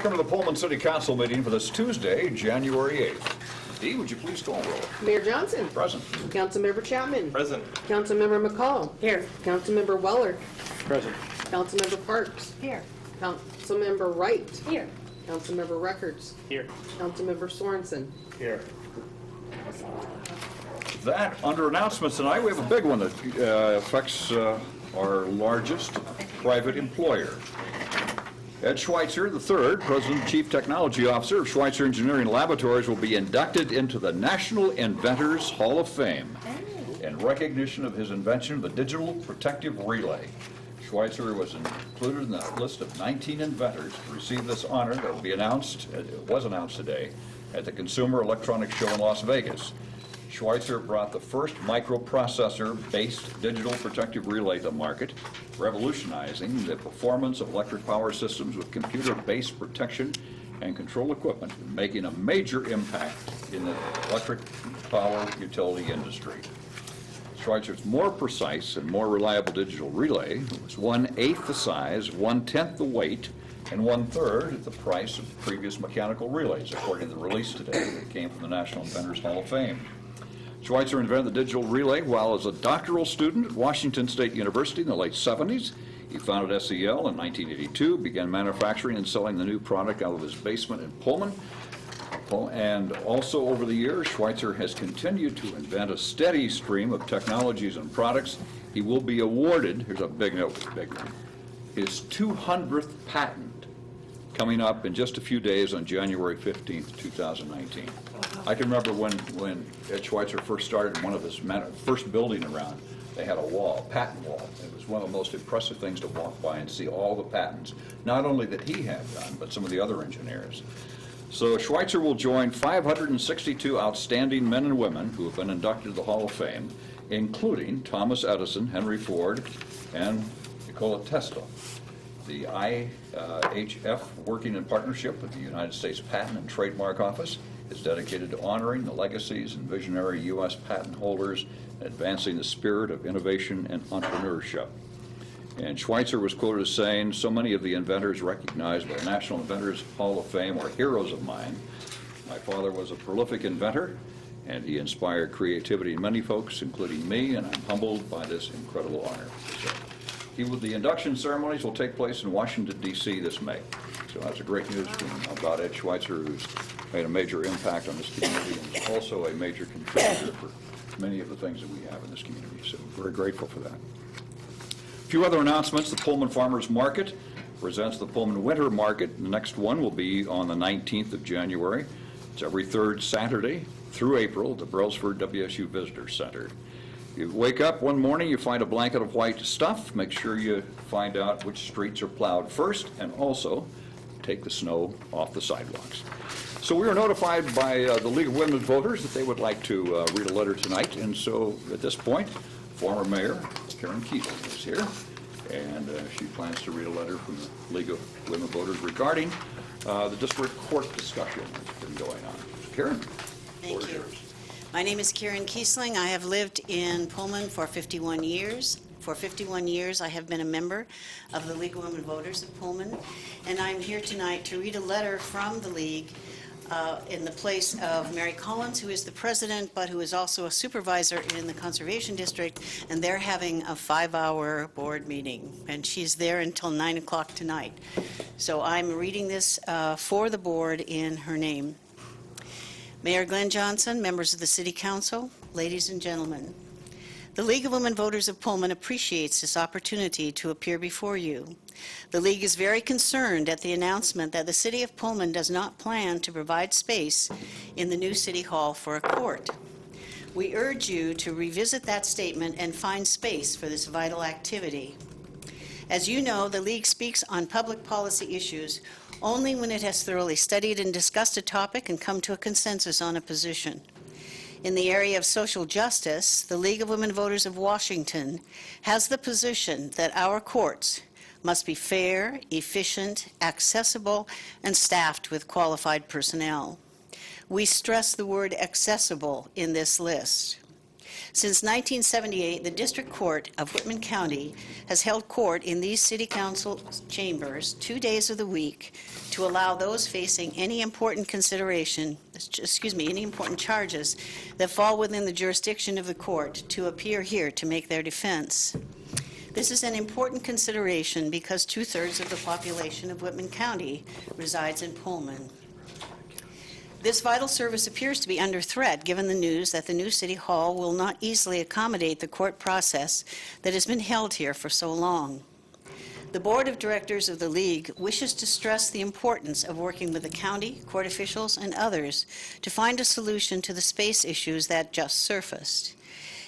Welcome to the Pullman City Council meeting for this Tuesday, January 8th. Dee, would you please call roll? Mayor Johnson. Present. Councilmember Chapman. Present. Councilmember McCall. Here. Councilmember Weller. Present. Councilmember Parks. Here. Councilmember Wright. Here. Councilmember Records. Here. Councilmember Sorensen. Here. That, under announcements tonight, we have a big one that affects our largest private employer. Ed Schweitzer III, President and Chief Technology Officer of Schweitzer Engineering Laboratories, will be inducted into the National Inventors Hall of Fame in recognition of his invention of the digital protective relay. Schweitzer was included in the list of 19 inventors to receive this honor that will be announced, it was announced today, at the Consumer Electronics Show in Las Vegas. Schweitzer brought the first microprocessor-based digital protective relay to market, revolutionizing the performance of electric power systems with computer-based protection and control equipment, making a major impact in the electric power utility industry. Schweitzer's more precise and more reliable digital relay was 1/8 the size, 1/10 the weight, and 1/3 the price of previous mechanical relays, according to the release today that came from the National Inventors Hall of Fame. Schweitzer invented the digital relay while as a doctoral student at Washington State University in the late 70s. He founded SEL in 1982, began manufacturing and selling the new product out of his basement in Pullman. And also over the years, Schweitzer has continued to invent a steady stream of technologies and products. He will be awarded, here's a big note, big one, his 200th patent coming up in just a few days on January 15th, 2019. I can remember when Ed Schweitzer first started one of his first building around, they had a wall, a patent wall. It was one of the most impressive things to walk by and see all the patents, not only that he had done, but some of the other engineers. So Schweitzer will join 562 outstanding men and women who have been inducted to the Hall of Fame, including Thomas Edison, Henry Ford, and Nikola Tesla. The IHF, working in partnership with the United States Patent and Trademark Office, is dedicated to honoring the legacies and visionary U.S. patent holders and advancing the spirit of innovation and entrepreneurship. And Schweitzer was quoted as saying, "So many of the inventors recognized by the National Inventors Hall of Fame are heroes of mine. My father was a prolific inventor, and he inspired creativity in many folks, including me, and I'm humbled by this incredible honor." So, the induction ceremonies will take place in Washington, D.C. this May. So that's a great news about Ed Schweitzer, who's made a major impact on this community and is also a major contributor for many of the things that we have in this community. So we're very grateful for that. A few other announcements. The Pullman Farmers Market presents the Pullman Winter Market. The next one will be on the 19th of January. It's every third Saturday through April at the Brailsford WSU Visitor Center. You wake up one morning, you find a blanket of white stuff. Make sure you find out which streets are plowed first, and also take the snow off the sidewalks. So we were notified by the League of Women Voters that they would like to read a letter tonight, and so at this point, former Mayor Karen Keesling is here, and she plans to read a letter from the League of Women Voters regarding the district court discussion that's been going on. Karen, Thank you. My name is Karen Keesling. I have lived in Pullman for 51 years. For 51 years, I have been a member of the League of Women Voters of Pullman, and I'm here tonight to read a letter from the League in the place of Mary Collins, who is the president, but who is also a supervisor in the Conservation District, and they're having a 5-hour board meeting, and she's there until 9 o'clock tonight. So I'm reading this for the board in her name. Mayor Glenn Johnson, members of the City Council, ladies and gentlemen, the League of Women Voters of Pullman appreciates this opportunity to appear before you. The League is very concerned at the announcement that the City of Pullman does not plan to provide space in the new City Hall for a court. We urge you to revisit that statement and find space for this vital activity. As you know, the League speaks on public policy issues only when it has thoroughly studied and discussed a topic and come to a consensus on a position. In the area of social justice, the League of Women Voters of Washington has the position that our courts must be fair, efficient, accessible, and staffed with qualified personnel. We stress the word accessible in this list. Since 1978, the District Court of Whitman County has held court in these city council chambers 2 days of the week to allow those facing any important any important charges that fall within the jurisdiction of the court to appear here to make their defense. This is an important consideration because 2/3 of the population of Whitman County resides in Pullman. This vital service appears to be under threat given the news that the new City Hall will not easily accommodate the court process that has been held here for so long. The Board of Directors of the League wishes to stress the importance of working with the county, court officials, and others to find a solution to the space issues that just surfaced.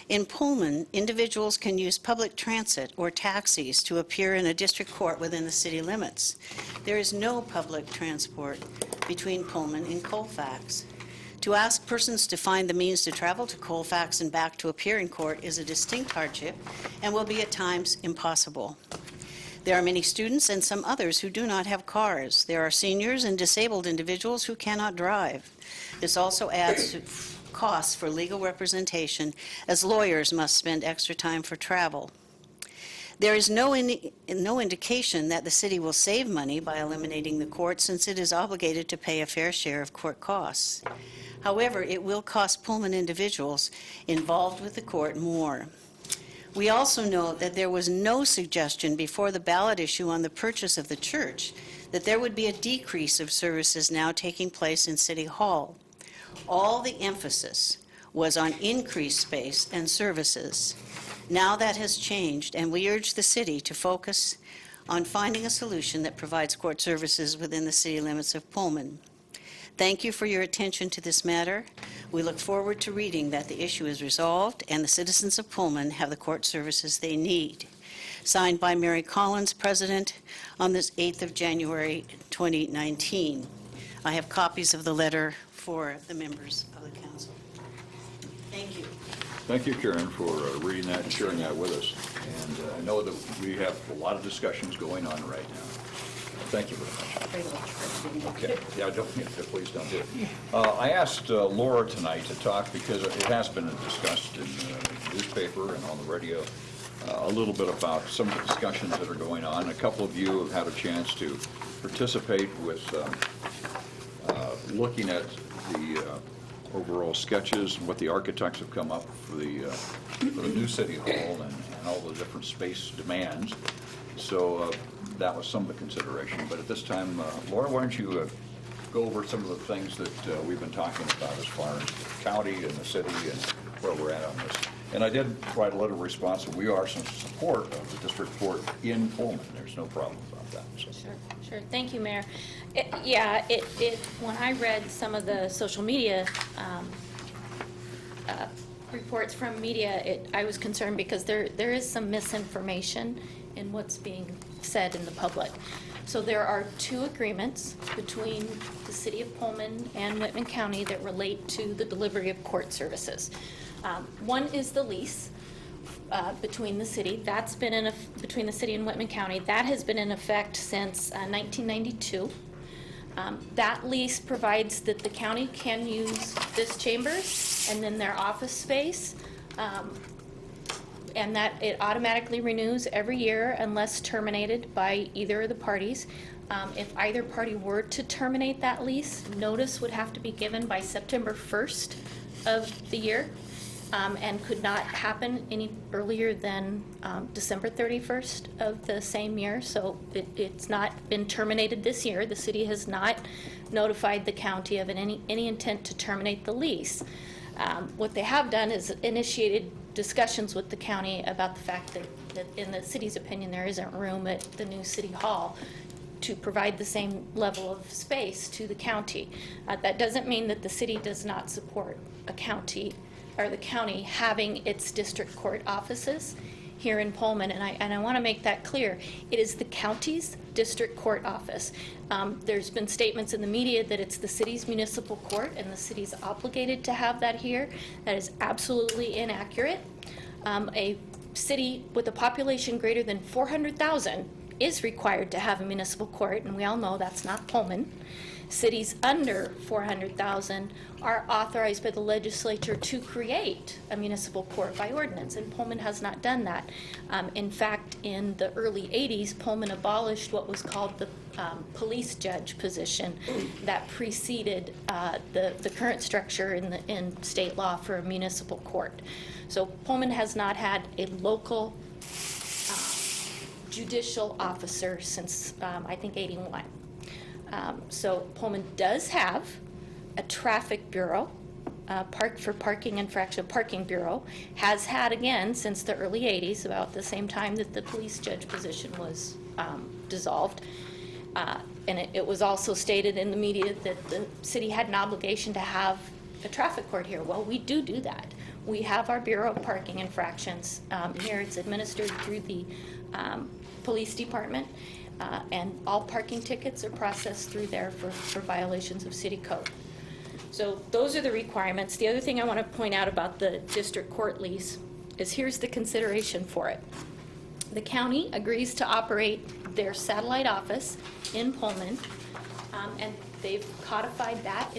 In Pullman, individuals can use public transit or taxis to appear in a district court within the city limits. There is no public transport between Pullman and Colfax. To ask persons to find the means to travel to Colfax and back to appear in court is a distinct hardship and will be at times impossible. There are many students and some others who do not have cars. There are seniors and disabled individuals who cannot drive. This also adds to costs for legal representation, as lawyers must spend extra time for travel. There is no indication that the city will save money by eliminating the court, since it is obligated to pay a fair share of court costs. However, it will cost Pullman individuals involved with the court more. We also note that there was no suggestion before the ballot issue on the purchase of the church that there would be a decrease of services now taking place in City Hall. All the emphasis was on increased space and services. Now that has changed, and we urge the city to focus on finding a solution that provides court services within the city limits of Pullman. Thank you for your attention to this matter. We look forward to reading that the issue is resolved and the citizens of Pullman have the court services they need. Signed by Mary Collins, President, on this 8th of January, 2019. I have copies of the letter for the members of the council. Thank you. Thank you, Karen, for reading that and sharing that with us. And I know that we have a lot of discussions going on right now. Thank you very much. Okay. Yeah, please don't do it. I asked Laura tonight to talk because it has been discussed in the newspaper and on the radio a little bit about some of the discussions that are going on. A couple of you have had a chance to participate with looking at the overall sketches and what the architects have come up for the new City Hall and all the different space demands. So that was some of the consideration. But at this time, Laura, why don't you go over some of the things that we've been talking about as far as the county and the city and where we're at on this. And I did write a letter of response, and we are some support of the district court in Pullman. There's no problem about that. So. Sure. Thank you, Mayor. When I read some of the social media reports from media, I was concerned because there is some misinformation in what's being said in the public. So there are 2 agreements between the City of Pullman and Whitman County that relate to the delivery of court services. One is the lease between the city. That's been between the city and Whitman County. That has been in effect since 1992. That lease provides that the county can use this chambers and then their office space, and that it automatically renews every year unless terminated by either of the parties. If either party were to terminate that lease, notice would have to be given by September 1st of the year, and could not happen any earlier than December 31st of the same year. So it's not been terminated this year. The city has not notified the county of any intent to terminate the lease. What they have done is initiated discussions with the county about the fact that in the city's opinion there isn't room at the new City Hall to provide the same level of space to the county. That doesn't mean that the city does not support a county or the county having its district court offices here in Pullman, and I want to make that clear. It is the county's district court office. There's been statements in the media that it's the city's municipal court and the city's obligated to have that here. That is absolutely inaccurate. A city with a population greater than 400,000 is required to have a municipal court, and we all know that's not Pullman. Cities under 400,000 are authorized by the legislature to create a municipal court by ordinance, and Pullman has not done that. In fact, in the early 80s, Pullman abolished what was called the police judge position that preceded the current structure in state law for a municipal court. So Pullman has not had a local judicial officer since, I think, 81. So Pullman does have a traffic bureau, parking infraction parking bureau, has had again since the early 80s, about the same time that the police judge position was dissolved. And it was also stated in the media that the city had an obligation to have a traffic court here. Well, we do that. We have our Bureau of Parking Infractions here. It's administered through the police department. And all parking tickets are processed through there for violations of city code. So those are the requirements. The other thing I want to point out about the district court lease is here's the consideration for it. The county agrees to operate their satellite office in Pullman, and they've codified that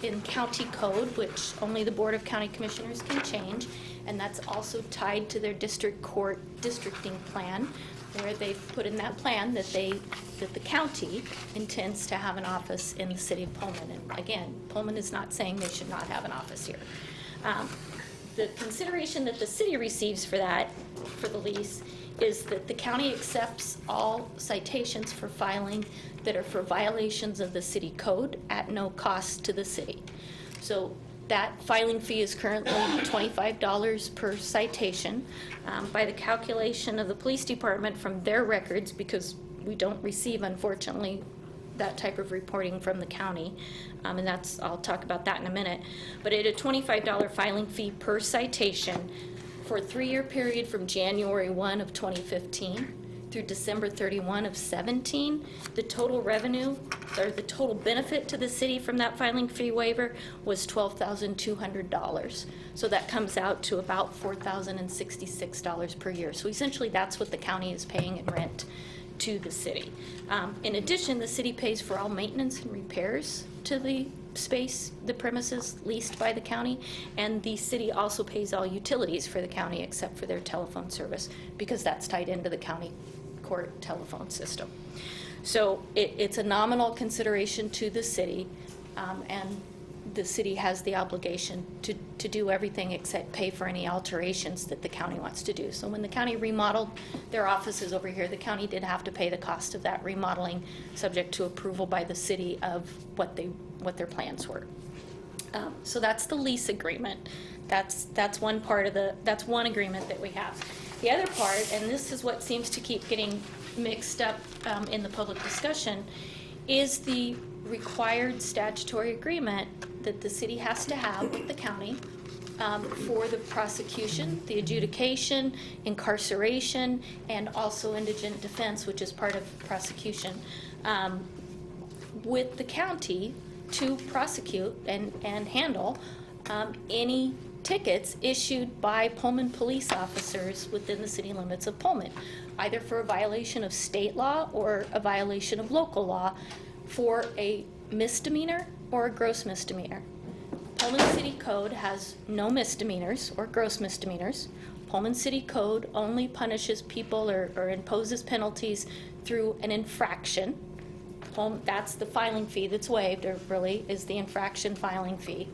in county code, which only the Board of County Commissioners can change, and that's also tied to their district court districting plan, where they've put in that plan that the county intends to have an office in the city of Pullman. And again, Pullman is not saying they should not have an office here. The consideration that the city receives for the lease, is that the county accepts all citations for filing that are for violations of the city code at no cost to the city. So that filing fee is currently $25 per citation. By the calculation of the police department from their records, because we don't receive, unfortunately, that type of reporting from the county, and I'll talk about that in a minute, but at a $25 filing fee per citation for a 3-year period from January 1 of 2015 through December 31 of 17, the total revenue, or the total benefit to the city from that filing fee waiver was $12,200. So that comes out to about $4,066 per year. So essentially that's what the county is paying in rent to the city. In addition, the city pays for all maintenance and repairs to the space, the premises leased by the county, and the city also pays all utilities for the county except for their telephone service, because that's tied into the county court telephone system. So it's a nominal consideration to the city, and the city has the obligation to do everything except pay for any alterations that the county wants to do. So when the county remodeled their offices over here, the county did have to pay the cost of that remodeling, subject to approval by the city of what their plans were. So that's the lease agreement. That's one part of that's one agreement that we have. The other part, and this is what seems to keep getting mixed up in the public discussion, is the required statutory agreement that the city has to have with the county for the prosecution, the adjudication, incarceration, and also indigent defense, which is part of prosecution, with the county to prosecute and handle any tickets issued by Pullman police officers within the city limits of Pullman, either for a violation of state law or a violation of local law for a misdemeanor or a gross misdemeanor. Pullman City Code has no misdemeanors or gross misdemeanors. Pullman City Code only punishes people or imposes penalties through an infraction. That's the filing fee that's waived, or really is the infraction filing fee.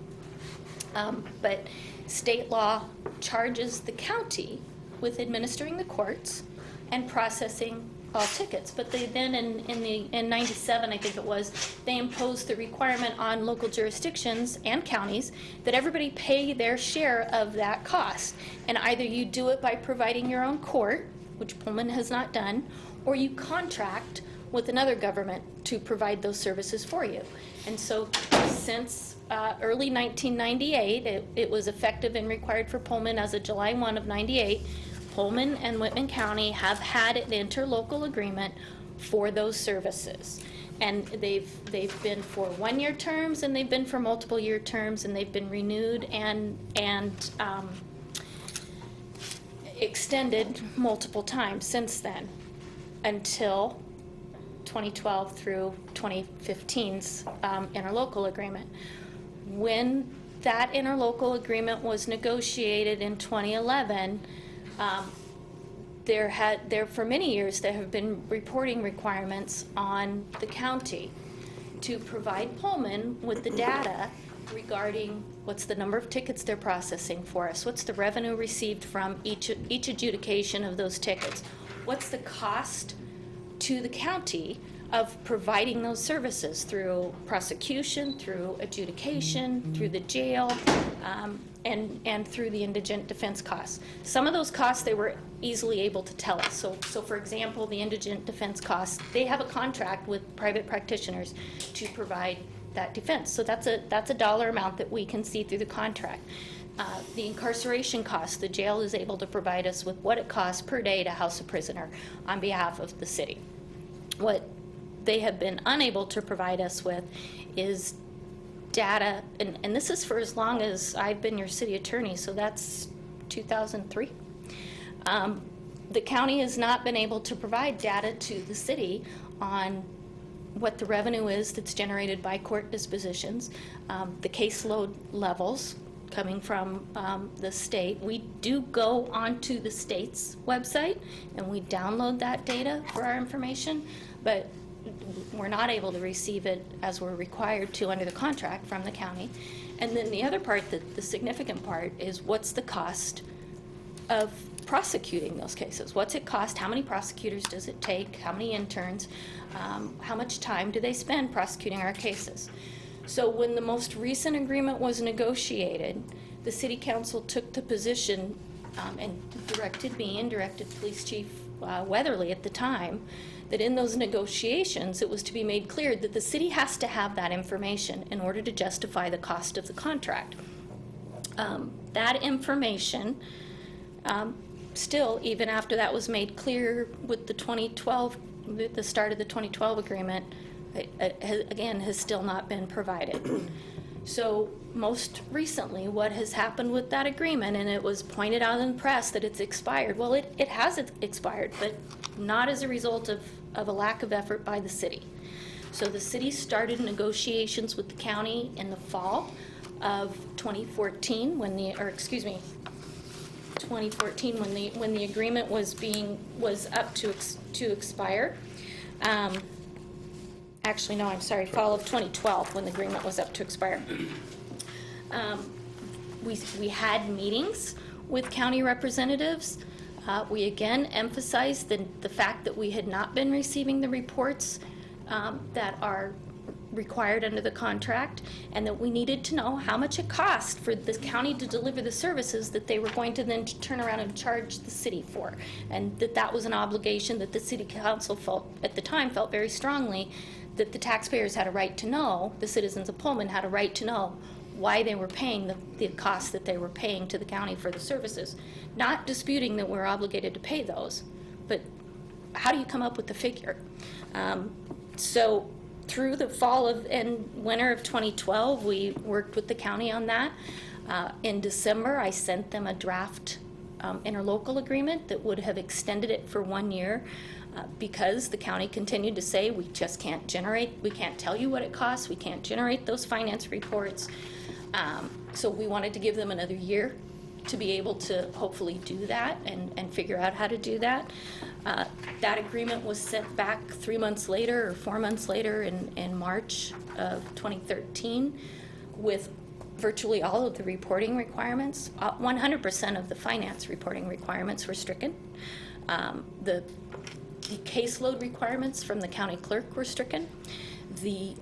But state law charges the county with administering the courts and processing all tickets. But they then, in 97, I think it was, they imposed the requirement on local jurisdictions and counties that everybody pay their share of that cost. And either you do it by providing your own court, which Pullman has not done, or you contract with another government to provide those services for you. And so since early 1998, it was effective and required for Pullman as of July 1 of 98, Pullman and Whitman County have had an interlocal agreement for those services. And they've been for 1-year terms, and they've been for multiple year terms, and they've been renewed and extended multiple times since then. until 2012 through 2015's interlocal agreement. When that interlocal agreement was negotiated in 2011, for many years there have been reporting requirements on the county to provide Pullman with the data regarding what's the number of tickets they're processing for us, what's the revenue received from each adjudication of those tickets, what's the cost to the county of providing those services through prosecution, through adjudication, through the jail, and through the indigent defense costs. Some of those costs they were easily able to tell us. So for example, the indigent defense costs, they have a contract with private practitioners to provide that defense. So that's a dollar amount that we can see through the contract. The incarceration costs, the jail is able to provide us with what it costs per day to house a prisoner on behalf of the city. What they have been unable to provide us with is data, and this is for as long as I've been your city attorney, so that's 2003. The county has not been able to provide data to the city on what the revenue is that's generated by court dispositions, the caseload levels coming from the state. We do go onto the state's website and we download that data for our information, but we're not able to receive it as we're required to under the contract from the county. And then the other part, the significant part, is what's the cost of prosecuting those cases? What's it cost? How many prosecutors does it take? How many interns? How much time do they spend prosecuting our cases? So when the most recent agreement was negotiated, the city council took the position and directed me and directed Police Chief Weatherly at the time that in those negotiations it was to be made clear that the city has to have that information in order to justify the cost of the contract. That information still, even after that was made clear with the 2012, the start of the 2012 agreement, again, has still not been provided. So most recently, what has happened with that agreement, and it was pointed out in the press that it's expired. Well, it has expired, but not as a result of a lack of effort by the city. So the city started negotiations with the county in the fall of 2014 when the 2014 when the agreement was up to expire. Actually, no, I'm sorry, fall of 2012 when the agreement was up to expire. We had meetings with county representatives. We again emphasized the fact that we had not been receiving the reports that are required under the contract, and that we needed to know how much it cost for the county to deliver the services that they were going to then turn around and charge the city for, and that was an obligation that the city council at the time felt very strongly that the taxpayers had a right to know, the citizens of Pullman had a right to know why they were paying the costs that they were paying to the county for the services. Not disputing that we're obligated to pay those, but how do you come up with the figure? So through the fall and winter of 2012, we worked with the county on that. In December, I sent them a draft interlocal agreement that would have extended it for 1 year because the county continued to say, we just can't we can't tell you what it costs, we can't generate those finance reports. So we wanted to give them another year to be able to hopefully do that and figure out how to do that. That agreement was sent back 3 months later or 4 months later in March of 2013 with virtually all of the reporting requirements. 100% of the finance reporting requirements were stricken. The caseload requirements from the county clerk were stricken. The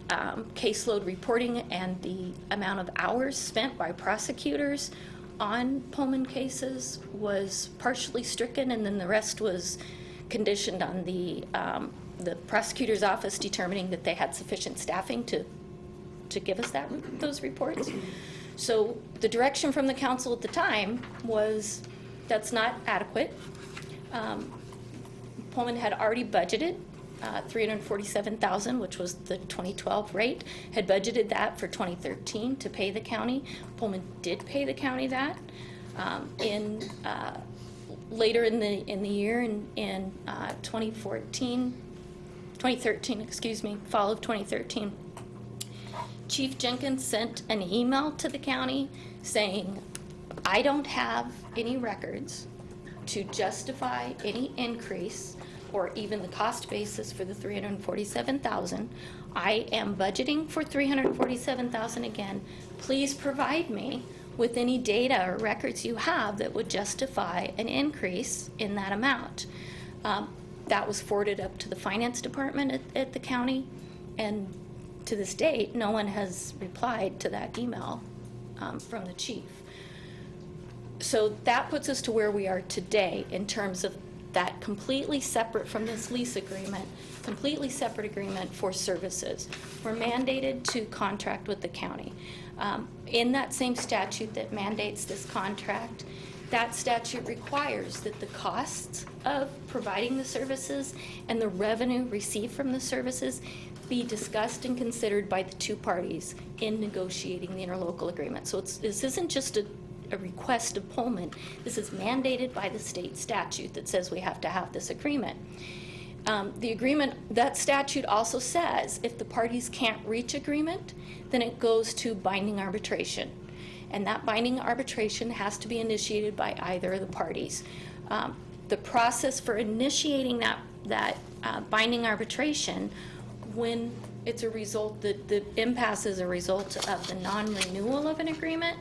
caseload reporting and the amount of hours spent by prosecutors on Pullman cases was partially stricken, and then the rest was conditioned on the prosecutor's office determining that they had sufficient staffing to give us those reports. So the direction from the council at the time was that's not adequate. Pullman had already budgeted $347,000, which was the 2012 rate, had budgeted that for 2013 to pay the county. Pullman did pay the county that. In later in the year, in 2013, excuse me, fall of 2013, Chief Jenkins sent an email to the county saying, I don't have any records to justify any increase or even the cost basis for the $347,000. I am budgeting for $347,000 again. Please provide me with any data or records you have that would justify an increase in that amount. That was forwarded up to the finance department at the county, and to this date, no one has replied to that email from the chief. So that puts us to where we are today in terms of that completely separate from this lease agreement, completely separate agreement for services. We're mandated to contract with the county. In that same statute that mandates this contract, that statute requires that the costs of providing the services and the revenue received from the services be discussed and considered by the two parties in negotiating the interlocal agreement. So this isn't just a request of Pullman. This is mandated by the state statute that says we have to have this agreement. The agreement, that statute also says if the parties can't reach agreement, then it goes to binding arbitration. And that binding arbitration has to be initiated by either of the parties. The process for initiating that binding arbitration, when it's a result, the impasse is a result of the non-renewal of an agreement,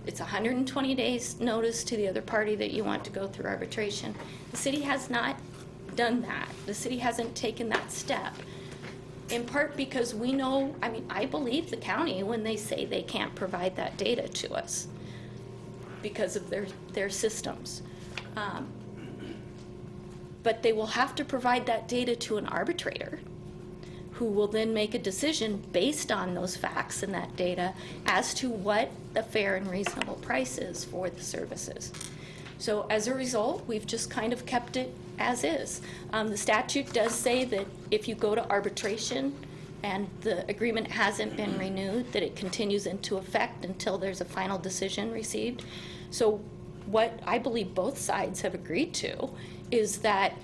it's 120 days notice to the other party that you want to go through arbitration. The city has not done that. The city hasn't taken that step, in part because we know, I believe the county when they say they can't provide that data to us because of their systems. But they will have to provide that data to an arbitrator who will then make a decision based on those facts and that data as to what the fair and reasonable price is for the services. So as a result, we've just kind of kept it as is. The statute does say that if you go to arbitration and the agreement hasn't been renewed, that it continues into effect until there's a final decision received. So what I believe both sides have agreed to is that,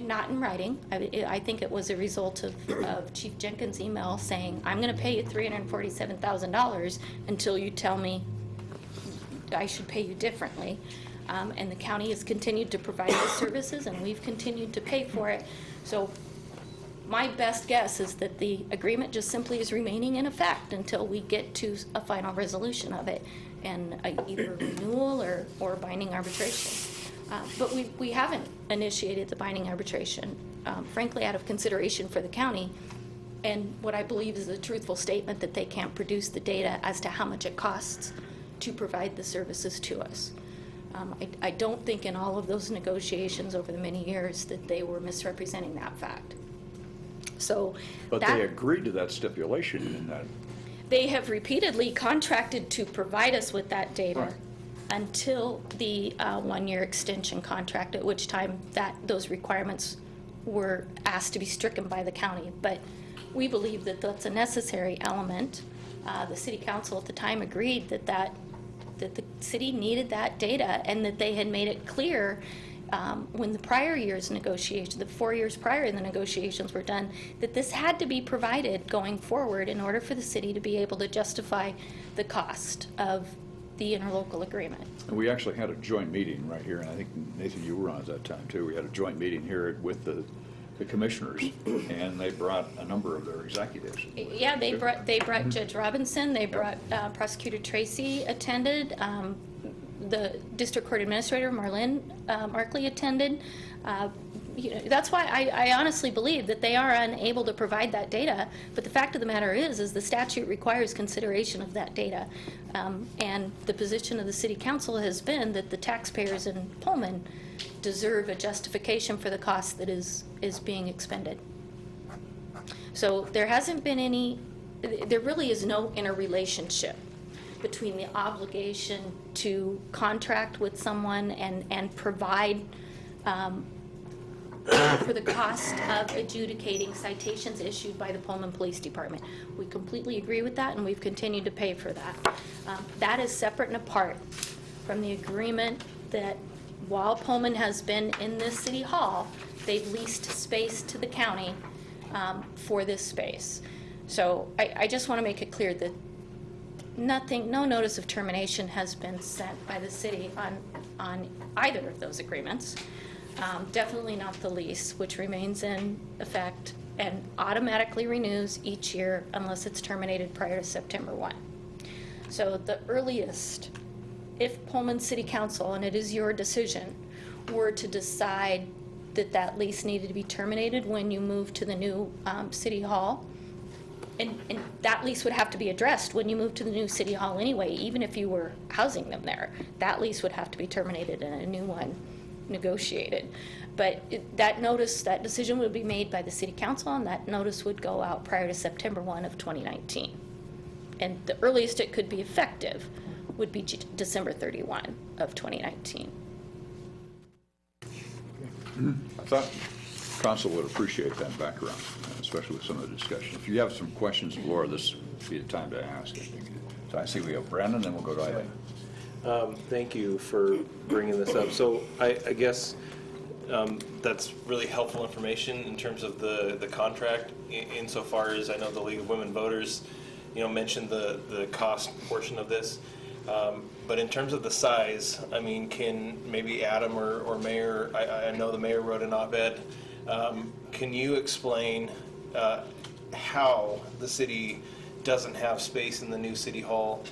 not in writing, I think it was a result of Chief Jenkins' email saying, I'm going to pay you $347,000 until you tell me I should pay you differently. And the county has continued to provide those services, and we've continued to pay for it. So my best guess is that the agreement just simply is remaining in effect until we get to a final resolution of it, and either renewal or binding arbitration. But we haven't initiated the binding arbitration, frankly, out of consideration for the county, and what I believe is a truthful statement that they can't produce the data as to how much it costs to provide the services to us. I don't think in all of those negotiations over the many years that they were misrepresenting that fact. So, But they agreed to that stipulation in that. They have repeatedly contracted to provide us with that data. Right. Until the one-year extension contract, at which time those requirements were asked to be stricken by the county. But we believe that that's a necessary element. The city council at the time agreed that the city needed that data, and that they had made it clear when the prior year's negotiations, the 4 years prior the negotiations were done, that this had to be provided going forward in order for the city to be able to justify the cost of the interlocal agreement. And we actually had a joint meeting right here, and I think, Nathan, you were on at that time too. We had a joint meeting here with the commissioners, and they brought a number of their executives. Yeah, they brought Judge Robinson, they brought Prosecutor Tracy attended, the District Court Administrator Marlene Markley attended. That's why I honestly believe that they are unable to provide that data, but the fact of the matter is the statute requires consideration of that data. And the position of the City Council has been that the taxpayers in Pullman deserve a justification for the cost that is being expended. So there hasn't been there really is no interrelationship between the obligation to contract with someone and provide for the cost of adjudicating citations issued by the Pullman Police Department. We completely agree with that, and we've continued to pay for that. That is separate and apart from the agreement that while Pullman has been in this city hall, they've leased space to the county for this space. So I just want to make it clear that no notice of termination has been sent by the city on either of those agreements. Definitely not the lease, which remains in effect and automatically renews each year unless it's terminated prior to September 1. So the earliest, if Pullman City Council, and it is your decision, were to decide that that lease needed to be terminated when you move to the new city hall, and that lease would have to be addressed when you move to the new city hall anyway, even if you were housing them there. That lease would have to be terminated and a new one negotiated. But that notice, that decision would be made by the city council, and that notice would go out prior to September 1 of 2019. And the earliest it could be effective would be December 31 of 2019. I thought council would appreciate that background, especially with some of the discussion. If you have some questions, Laura, this would be the time to ask, I think. So I see we have Brandon, then we'll go to Eileen. Thank you for bringing this up. So I guess that's really helpful information in terms of the contract, insofar as I know the League of Women Voters, mentioned the cost portion of this. But in terms of the size, I mean, can maybe Adam or Mayor, I know the mayor wrote an op-ed, can you explain how the city doesn't have space in the new city hall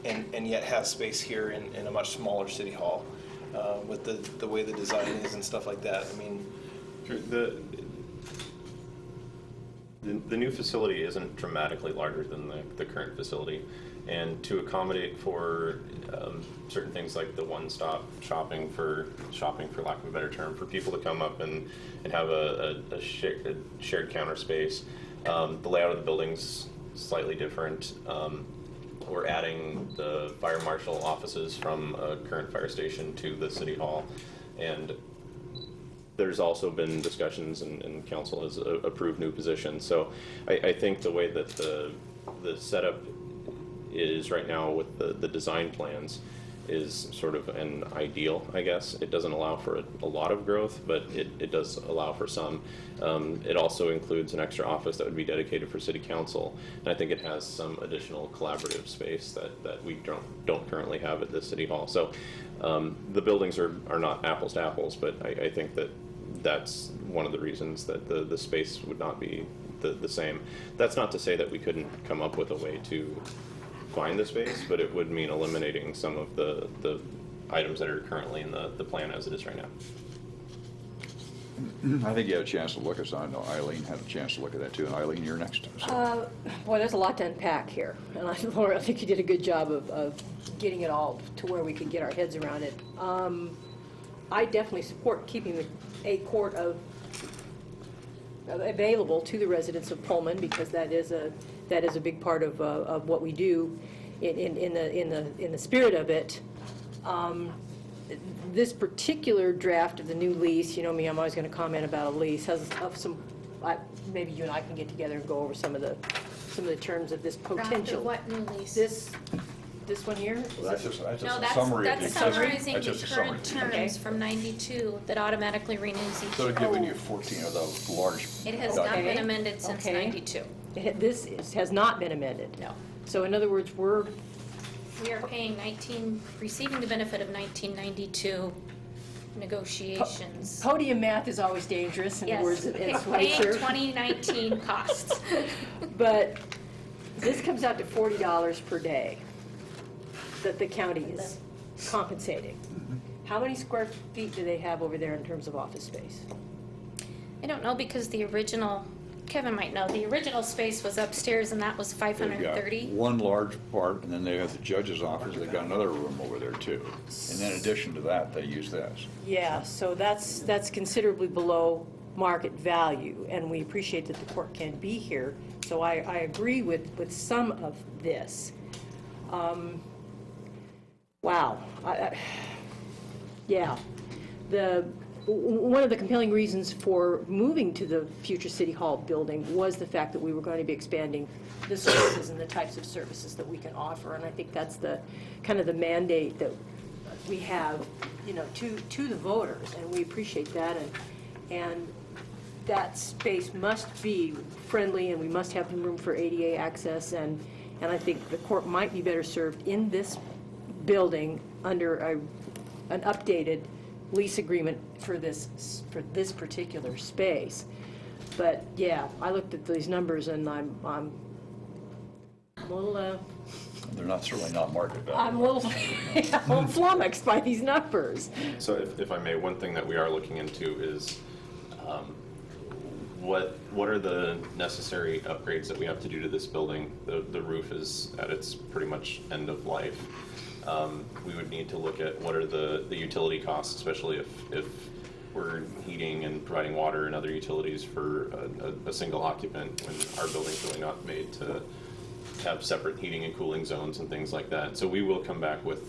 and yet has space here in a much smaller city hall with the way the design is and stuff like that? I mean, Sure. The new facility isn't dramatically larger than the current facility, and to accommodate for certain things like the one-stop shopping, for lack of a better term, for people to come up and have a shared counter space. The layout of the building's slightly different. We're adding the fire marshal offices from a current fire station to the city hall, and there's also been discussions and council has approved new positions. So I think the way that the setup is right now with the design plans is sort of an ideal, I guess. It doesn't allow for a lot of growth, but it does allow for some. It also includes an extra office that would be dedicated for city council, and I think it has some additional collaborative space that we don't currently have at the city hall. So the buildings are not apples to apples, but I think that's one of the reasons that the space would not be the same. That's not to say that we couldn't come up with a way to find the space, but it would mean eliminating some of the items that are currently in the plan as it is right now. I think you had a chance to look at it. I know Eileen had a chance to look at that too. And Eileen, you're next. So. Boy, there's a lot to unpack here. And Laura, I think you did a good job of getting it all to where we could get our heads around it. I definitely support keeping a court available to the residents of Pullman, because that is a big part of what we do in the spirit of it. This particular draft of the new lease, you know me, I'm always going to comment about a lease, has some. Maybe you and I can get together and go over some of the terms of this potential. What new lease? This one here? Well, that's just No, a summary. that's summarizing That's the just a current summary. terms from 92 that automatically renews each So year. they're giving you 14 of those large. It has not Okay. been amended since Okay. 92. This has not been amended. No. So in other words, We are paying receiving the benefit of 1992 negotiations. podium math is always dangerous in the Yes, words of Ed paying Schweitzer. 2019 costs. But this comes out to $40 per day that the county is compensating. How many square feet do they have over there in terms of office space? I don't know, because the original, Kevin might know, the original space was upstairs and that was They've got 530. one large part, and then they have the judge's office. They've got another room over there too. And in addition to that, they use this. Yeah, so that's considerably below market value, and we appreciate that the court can be here. So I agree with some of this. Wow. Yeah. One of the compelling reasons for moving to the future City Hall building was the fact that we were going to be expanding the services and the types of services that we can offer, and I think that's the kind of the mandate we have, to the voters, and we appreciate that, and that space must be friendly, and we must have room for ADA access, and I think the court might be better served in this building under an updated lease agreement for this particular space. But yeah, I looked at these numbers and I'm a little, They're not, certainly not market value. I'm a little flummoxed by these numbers. So if I may, one thing that we are looking into is what are the necessary upgrades that we have to do to this building? The roof is at its pretty much end of life. We would need to look at what are the utility costs, especially if we're heating and providing water and other utilities for a single occupant when our building's really not made to have separate heating and cooling zones and things like that. So we will come back with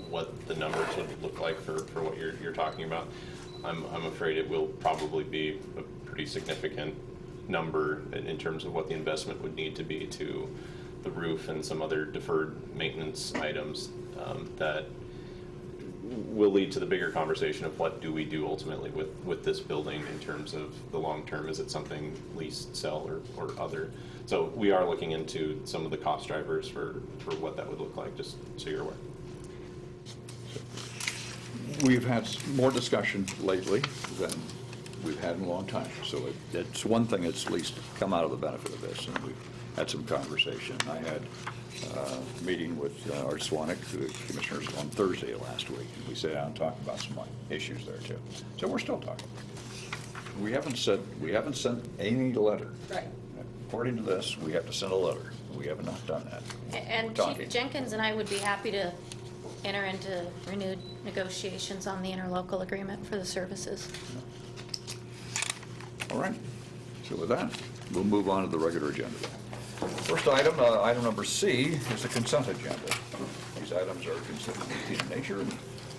what the numbers would look like for what you're talking about. I'm afraid it will probably be a pretty significant number in terms of what the investment would need to be to the roof and some other deferred maintenance items that will lead to the bigger conversation of what do we do ultimately with this building in terms of the long term. Is it something lease, sell, or other? So we are looking into some of the cost drivers for what that would look like, just so you're aware. We've had more discussion lately than we've had in a long time. So it's one thing that's at least come out of the benefit of this, and we've had some conversation. I had a meeting with Art Swanek, the commissioners, on Thursday of last week, and we sat down and talked about some issues there too. So we're still talking. We haven't sent any letter. Right. According to this, we have to send a letter. We have not done that. And We're talking. Chief Jenkins and I would be happy to enter into renewed negotiations on the interlocal agreement for the services. All right. So with that, we'll move on to the regular agenda. First item, item number C, is the consent agenda. These items are considered routine in nature, and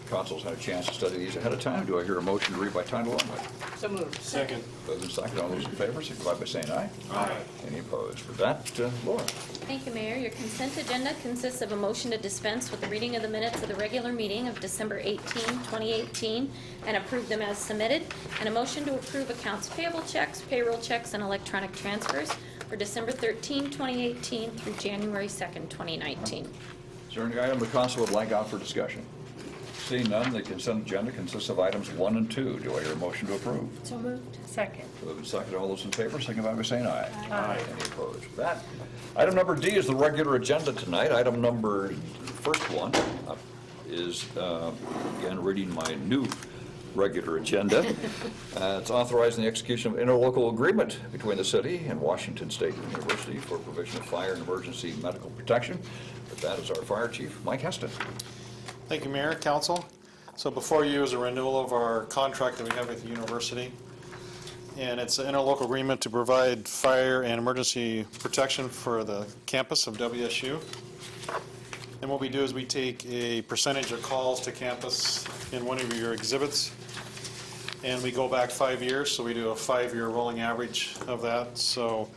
council's had a chance to study these ahead of time. Do I hear a motion to read by title only? So moved. Second. Moved and seconded. All those in favor, signify by saying aye. Aye. Any opposed? With that, Laura. Thank you, Mayor. Your consent agenda consists of a motion to dispense with the reading of the minutes of the regular meeting of December 18, 2018, and approve them as submitted, and a motion to approve accounts payable checks, payroll checks, and electronic transfers for December 13, 2018 through January 2nd, 2019. Is there any item the council would like out for discussion? Seeing none, the consent agenda consists of items 1 and 2. Do I hear a motion to approve? So moved. Second. Moved and seconded. All those in favor, signify by saying aye. Aye. Any opposed? With that, item number D is the regular agenda tonight. Item number, first one is, again, reading my new regular agenda. It's authorizing the execution of an interlocal agreement between the city and Washington State University for provision of fire and emergency medical protection. With that is our fire chief, Mike Heston. Thank you, Mayor, Council. So before you is a renewal of our contract that we have with the university. And it's an interlocal agreement to provide fire and emergency protection for the campus of WSU. And what we do is we take a percentage of calls to campus in one of your exhibits, and we go back 5 years, so we do a 5-year rolling average of that. So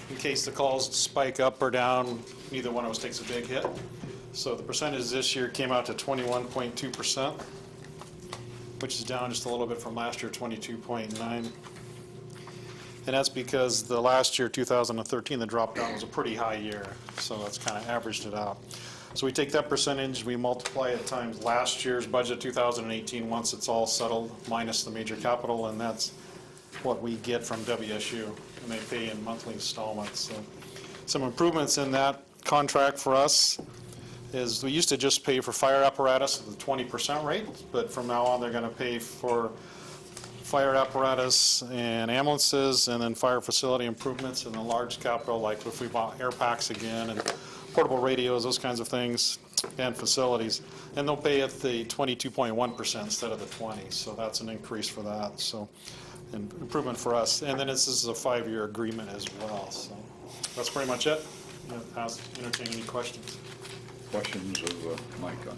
in case the calls spike up or down, neither one of us takes a big hit. So the percentage this year came out to 21.2%, which is down just a little bit from last year, 22.9. And that's because the last year, 2013, the drop down was a pretty high year, so that's kind of averaged it out. So we take that percentage, we multiply it times last year's budget, 2018, once it's all settled, minus the major capital, and that's what we get from WSU, and they pay in monthly installments. So some improvements in that contract for us is we used to just pay for fire apparatus at the 20% rate, but from now on they're going to pay for fire apparatus and ambulances, and then fire facility improvements, and the large capital, like if we bought air packs again and portable radios, those kinds of things, and facilities. And they'll pay at the 22.1% instead of the 20, so that's an increase for that. So an improvement for us. And then this is a 5-year agreement as well. So that's pretty much it. Entertain any questions. Questions of Mike on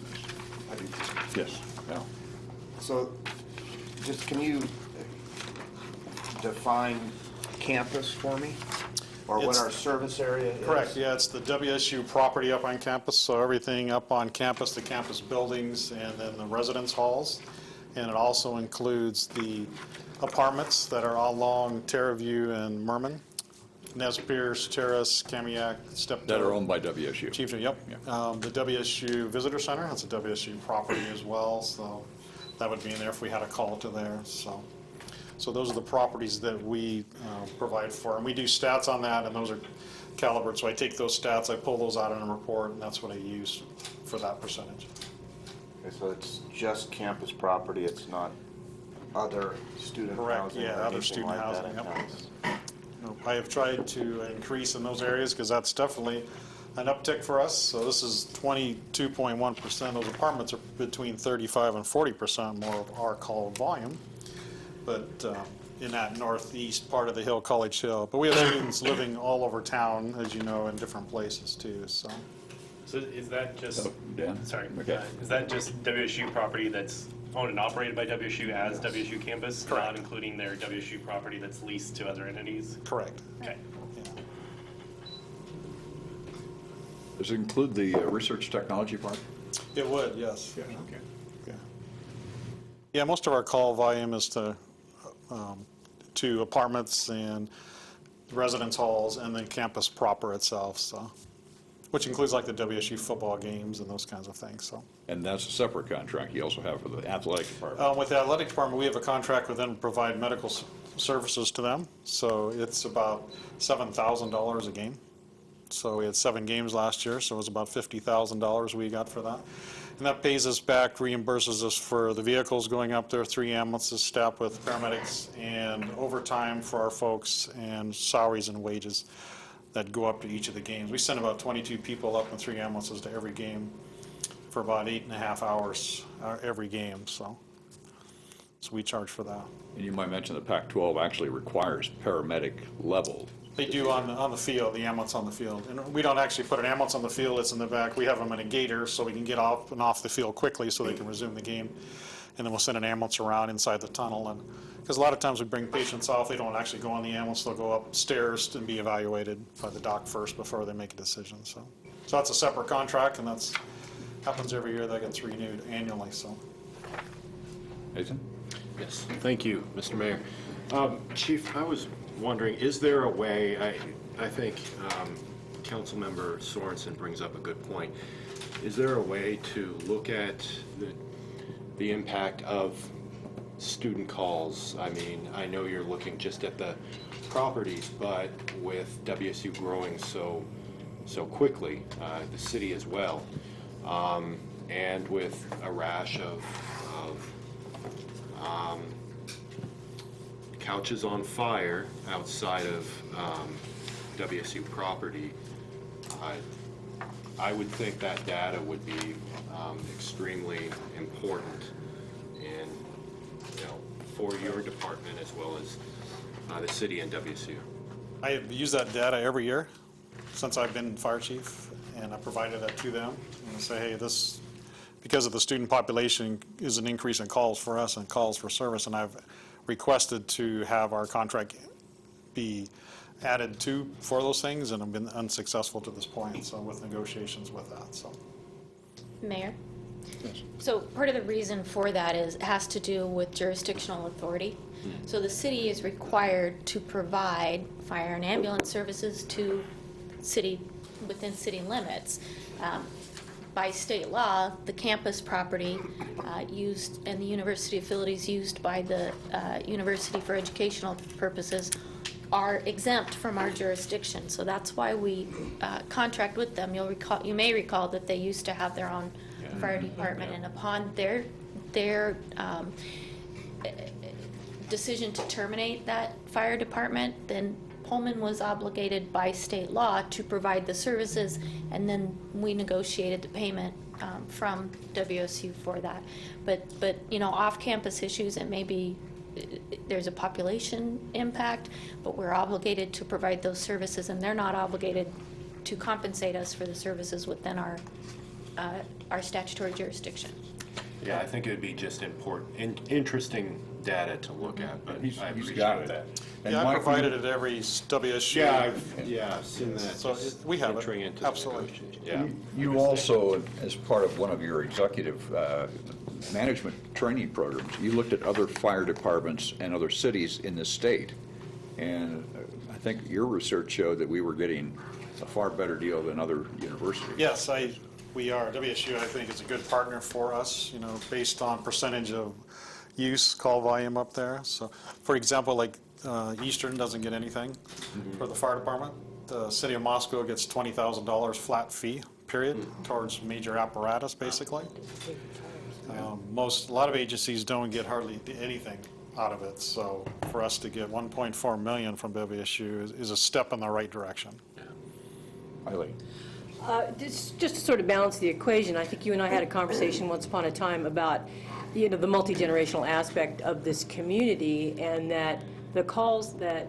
this? Yes. Al. So, just can you define campus for me? Or what It's- our service area is? Correct, yeah, it's the WSU property up on campus, so everything up on campus, the campus buildings, and then the residence halls. And it also includes the apartments that are all along Terraview and Merman, Nez Perce, Terrace, Kamiak, Steptoe. That are owned by WSU. Chieftain, yep. The WSU Visitor Center, that's a WSU property as well, so that would be in there if we had a call to there, so. So those are the properties that we provide for, and we do stats on that, and those are calibered, so I take those stats, I pull those out in a report, and that's what I use for that percentage. Okay, so it's just campus property, it's not other student Correct, housing yeah, or other anything student like that housing, in yep. campus? I have tried to increase in those areas, because that's definitely an uptick for us, so this is 22.1%, those apartments are between 35 and 40% more of our call volume. But in that northeast part of the hill, College Hill. But we have students living all over town, as you know, in different places too, so. So is that just, Dan? sorry, Okay. is that just WSU property that's owned and operated by WSU as WSU campus? Correct. Not including their WSU property that's leased to other entities? Correct. Okay. Yeah. Does it include the research technology part? It would, yes. Okay. Yeah. Yeah, most of our call volume is to apartments and residence halls and then campus proper itself, so, which includes like the WSU football games and those kinds of things, so. And that's a separate contract you also have for the athletic department. With the athletic department, we have a contract with them to provide medical services to them, so it's about $7,000 a game. So we had 7 games last year, so it was about $50,000 we got for that. And that pays us back, reimburses us for the vehicles going up there, 3 ambulances staffed with paramedics, and overtime for our folks, and salaries and wages that go up to each of the games. We send about 22 people up in 3 ambulances to every game for about 8.5 hours every game, so we charge for that. And you might mention that Pac-12 actually requires paramedic level. They do on the field, the ambulance on the field. And we don't actually put an ambulance on the field, it's in the back. We have them in a gator so we can get off and off the field quickly so they can resume the game. And then we'll send an ambulance around inside the tunnel. And because a lot of times we bring patients off, they don't actually go on the ambulance, they'll go upstairs and be evaluated by the doc first before they make a decision, so. So that's a separate contract, and that's, happens every year, that gets renewed annually, so. Nathan? Yes, thank you, Mr. Mayor. Chief, I was wondering, is there a way, I think Councilmember Sorensen brings up a good point. Is there a way to look at the impact of student calls? I mean, I know you're looking just at the properties, but with WSU growing so quickly, the city as well, and with a rash of couches on fire outside of WSU property, I would think that data would be extremely important in, for your department as well as the city and WSU. I have used that data every year since I've been fire chief, and I provided that to them and say, hey, this, because of the student population, is an increase in calls for us and calls for service, and I've requested to have our contract be added to for those things, and I've been unsuccessful to this point, so with negotiations with that, so. Mayor? Yes. So part of the reason for that has to do with jurisdictional authority. So the city is required to provide fire and ambulance services to within city limits. By state law, the campus property used and the university facilities used by the university for educational purposes are exempt from our jurisdiction. So that's why we contract with them. You may recall that they used to have their own fire department, and upon their decision to terminate that fire department, then Pullman was obligated by state law to provide the services, and then we negotiated the payment from WSU for that. But off-campus issues, it may be there's a population impact, but we're obligated to provide those services, and they're not obligated to compensate us for the services within our statutory jurisdiction. Yeah, I think it would be just interesting data to look at, but He's I got appreciate it. that. And Yeah, I Mike, provided it every WSU. Yeah, I've seen that. So just we have it. entering into the Absolutely. negotiation. Yeah. You also, as part of one of your executive management training programs, you looked at other fire departments and other cities in the state. And I think your research showed that we were getting a far better deal than other universities. Yes, we are. WSU, I think, is a good partner for us, you know, based on percentage of use, call volume up there. So, for example, like Eastern doesn't get anything for the fire department. The city of Moscow gets $20,000 flat fee, period, towards major apparatus, basically. A lot of agencies don't get hardly anything out of it. So for us to get 1.4 million from WSU is a step in the right direction. Eileen? Just to sort of balance the equation, I think you and I had a conversation once upon a time about, you know, the multi-generational aspect of this community, and that the calls that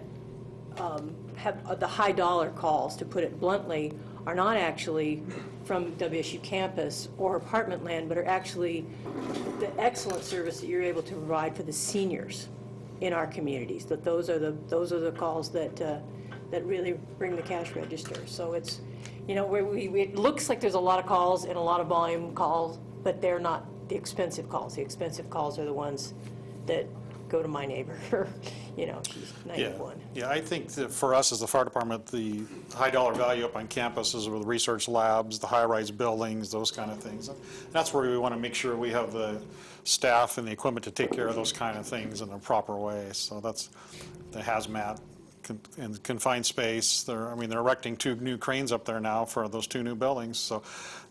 have the high dollar calls, to put it bluntly, are not actually from WSU campus or apartment land, but are actually the excellent service that you're able to provide for the seniors in our communities. That those are the calls that really bring the cash register. So it's, you know, it looks like there's a lot of calls and a lot of volume calls, but they're not the expensive calls. The expensive calls are the ones that go to my neighbor. You know, she's 91. Yeah, I think that for us as the fire department, the high dollar value up on campuses with research labs, the high-rise buildings, those kind of things. And that's where we want to make sure we have the staff and the equipment to take care of those kind of things in a proper way. So that's the hazmat and confined space. They're erecting 2 new cranes up there now for those 2 new buildings. So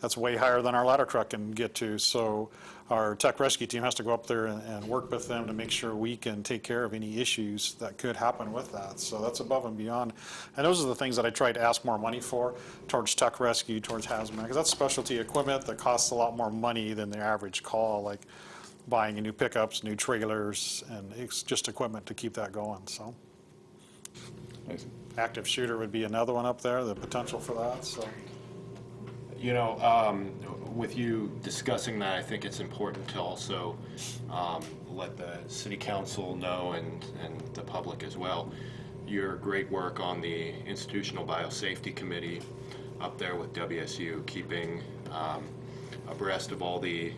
that's way higher than our ladder truck can get to. So our tech rescue team has to go up there and work with them to make sure we can take care of any issues that could happen with that. So that's above and beyond. And those are the things that I try to ask more money for, towards tech rescue, towards hazmat, because that's specialty equipment that costs a lot more money than the average call, like buying new pickups, new trailers, and it's just equipment to keep that going. So active shooter would be another one up there, the potential for that. So. You know, with you discussing that, I think it's important to also let the city council know and the public as well, your great work on the Institutional Biosafety Committee up there with WSU, keeping abreast of all the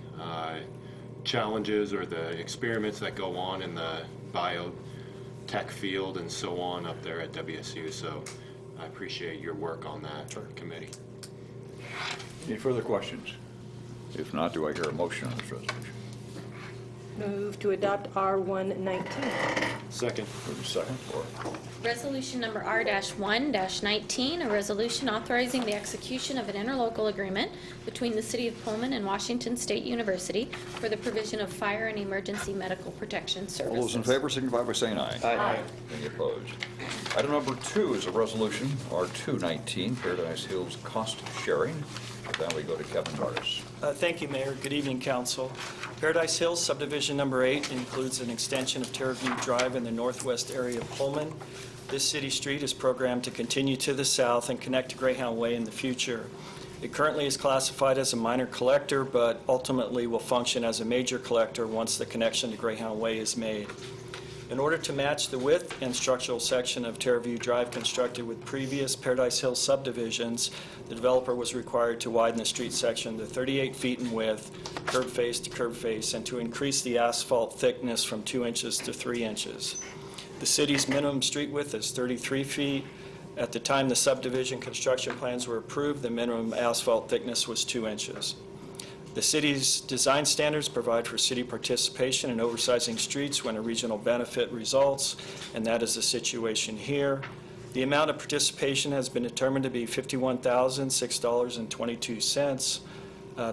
challenges or the experiments that go on in the biotech field and so on up there at WSU. So I appreciate your work on that committee. Any further questions? If not, do I hear a motion on this resolution? Move to adopt R119. Second. Move to second, Laura. Resolution number R-1-19, a resolution authorizing the execution of an interlocal agreement between the City of Pullman and Washington State University for the provision of fire and emergency medical protection services. All those in favor signify by saying aye. Aye. Any opposed? Item number 2 is a resolution, R219, Paradise Hills cost sharing. Then we go to Kevin Tardis. Thank you, Mayor. Good evening, Council. Paradise Hills Subdivision Number 8 includes an extension of Terraview Drive in the northwest area of Pullman. This city street is programmed to continue to the south and connect to Greyhound Way in the future. It currently is classified as a minor collector, but ultimately will function as a major collector once the connection to Greyhound Way is made. In order to match the width and structural section of Terraview Drive constructed with previous Paradise Hills subdivisions, the developer was required to widen the street section to 38 feet in width, curb face to curb face, and to increase the asphalt thickness from 2 inches to 3 inches. The city's minimum street width is 33 feet. At the time the subdivision construction plans were approved, the minimum asphalt thickness was 2 inches. The city's design standards provide for city participation in oversizing streets when a regional benefit results, and that is the situation here. The amount of participation has been determined to be $51,006.22.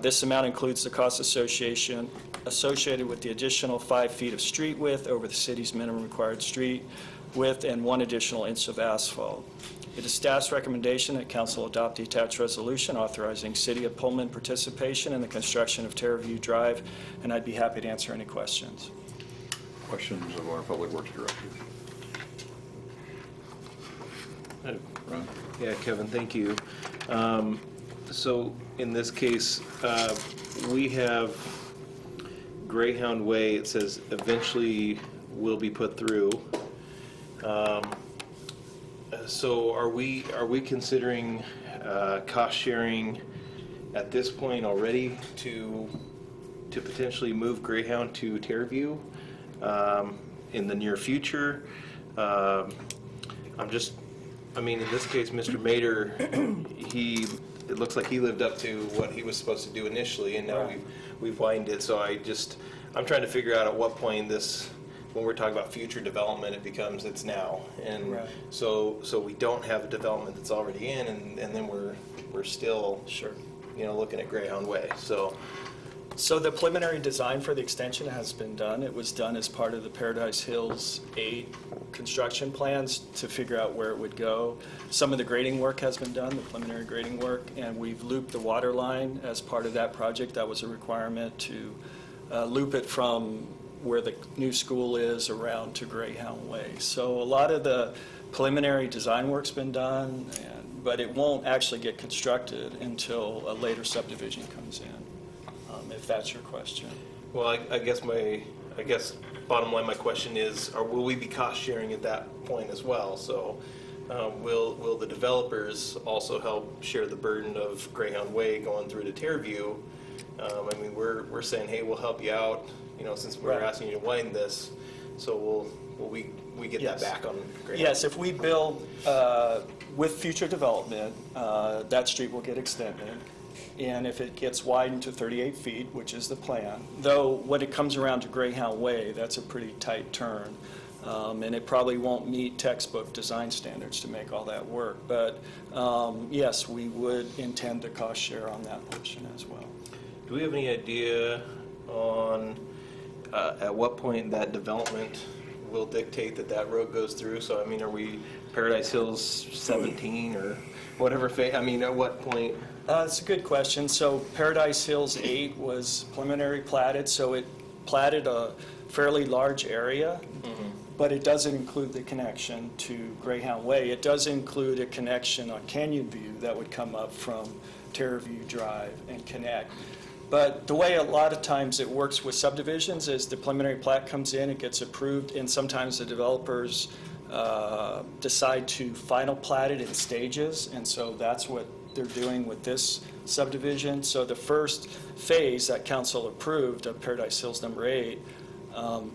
This amount includes the cost associated with the additional 5 feet of street width over the city's minimum required street width and 1 additional inch of asphalt. It is staff's recommendation that council adopt the attached resolution authorizing City of Pullman participation in the construction of Terraview Drive, and I'd be happy to answer any questions. Questions of our Public Works Director? Ron? Yeah, Kevin, thank you. So in this case, we have Greyhound Way, it says eventually will be put through. So are we considering cost sharing at this point already to potentially move Greyhound to Terraview in the near future? In this case, Mr. Mater, it looks like he lived up to what he was supposed to do initially, and now we've widened it. So I'm trying to figure out at what point when we're talking about future development, it's now. And so we don't have a development that's already in, and then we're still looking at Greyhound Way. So the preliminary design for the extension has been done. It was done as part of the Paradise Hills 8 construction plans to figure out where it would go. Some of the grading work has been done, the preliminary grading work, and we've looped the water line as part of that project. That was a requirement to loop it from where the new school is around to Greyhound Way. So a lot of the preliminary design work's been done, but it won't actually get constructed until a later subdivision comes in. If that's your question. Well, I guess bottom line, my question is, will we be cost sharing at that point as well? So will the developers also help share the burden of Greyhound Way going through to Terraview? We're saying, hey, we'll help you out, since we're asking you to widen this. So will we get that back on Greyhound? Yes, if we build with future development, that street will get extended. And if it gets widened to 38 feet, which is the plan, though when it comes around to Greyhound Way, that's a pretty tight turn. And it probably won't meet textbook design standards to make all that work. But yes, we would intend to cost share on that portion as well. Do we have any idea on at what point that development will dictate that road goes through? So, are we Paradise Hills 17 or whatever phase? At what point? That's a good question. So Paradise Hills 8 was preliminary platted, so it platted a fairly large area, but it doesn't include the connection to Greyhound Way. It does include a connection on Canyon View that would come up from Terraview Drive and connect. But the way a lot of times it works with subdivisions is the preliminary plat comes in, it gets approved, and sometimes the developers decide to final plat it in stages, and so that's what they're doing with this subdivision. So the first phase that council approved of Paradise Hills number 8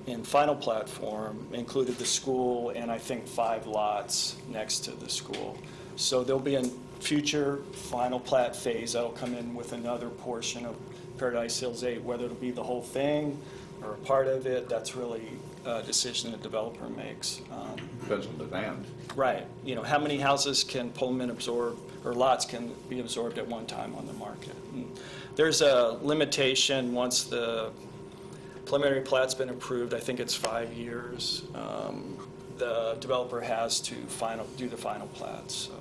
in final platform included the school and I think 5 lots next to the school. So there'll be a future final plat phase that'll come in with another portion of Paradise Hills 8, whether it'll be the whole thing or a part of it, that's really a decision the developer makes. Depends on demand. Right. How many houses can Pullman absorb, or lots can be absorbed at one time on the market? And there's a limitation once the preliminary plat's been approved. I think it's 5 years. The developer has to do the final plats. So.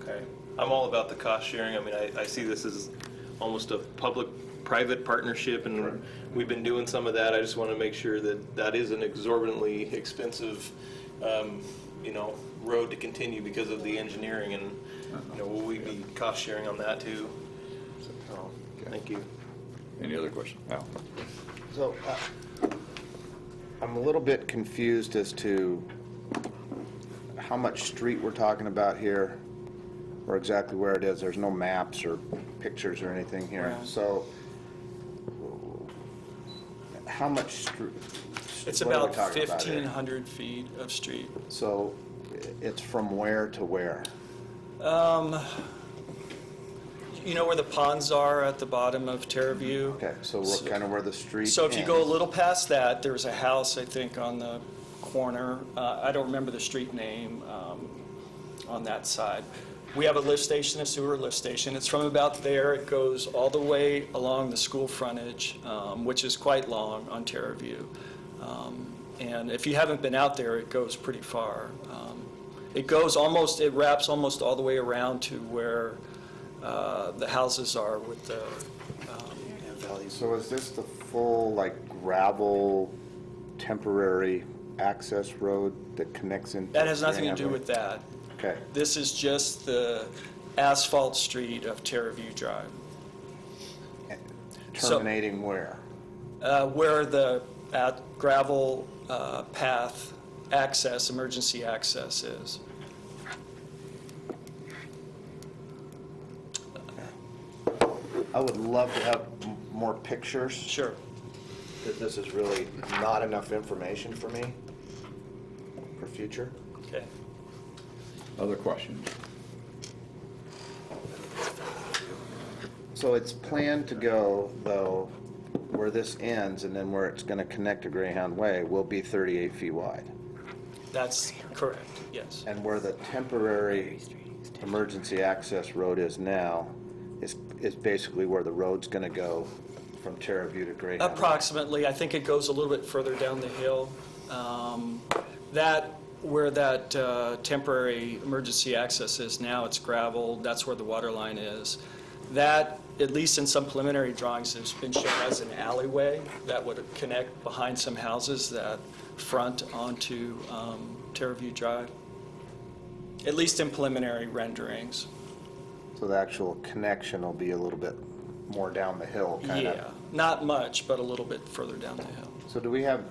Okay. I'm all about the cost sharing. I see this as almost a public-private partnership, and we've been doing some of that. I just want to make sure that is an exorbitantly expensive road to continue because of the engineering, and will we be cost sharing on that too? So, thank you. Any other questions? Al? So I'm a little bit confused as to how much street we're talking about here, or exactly where it is. There's no maps or pictures or anything here. Right. So how much street? It's about 1,500 feet of street. So it's from where to where? You know where the ponds are at the bottom of Terraview? Okay, so we're kind of where the street So if you go a ends. little past that, there's a house, I think, on the corner. I don't remember the street name on that side. We have a lift station, a sewer lift station. It's from about there. It goes all the way along the school frontage, which is quite long on Terraview. And if you haven't been out there, it goes pretty far. It wraps almost all the way around to where the houses are with the So is this the full, gravel, temporary access road that connects into? That has nothing to do with that. Okay. This is just the asphalt street of Terraview Drive. Terminating where? Where the gravel path access, emergency access is. I would love to have more pictures. Sure. Because this is really not enough information for me for future. Okay. Other questions? So it's planned to go, though, where this ends and then where it's going to connect to Greyhound Way will be 38 feet wide. That's correct, yes. And where the temporary emergency access road is now is basically where the road's going to go from Terraview to Greyhound. Approximately, I think it goes a little bit further down the hill. Where that temporary emergency access is now, it's gravel, that's where the water line is. That, at least in some preliminary drawings, has been shown as an alleyway that would connect behind some houses that front onto Terraview Drive, at least in preliminary renderings. So the actual connection will be a little bit more down the hill, kind of. Yeah, not much, but a little bit further down the hill. So do we have,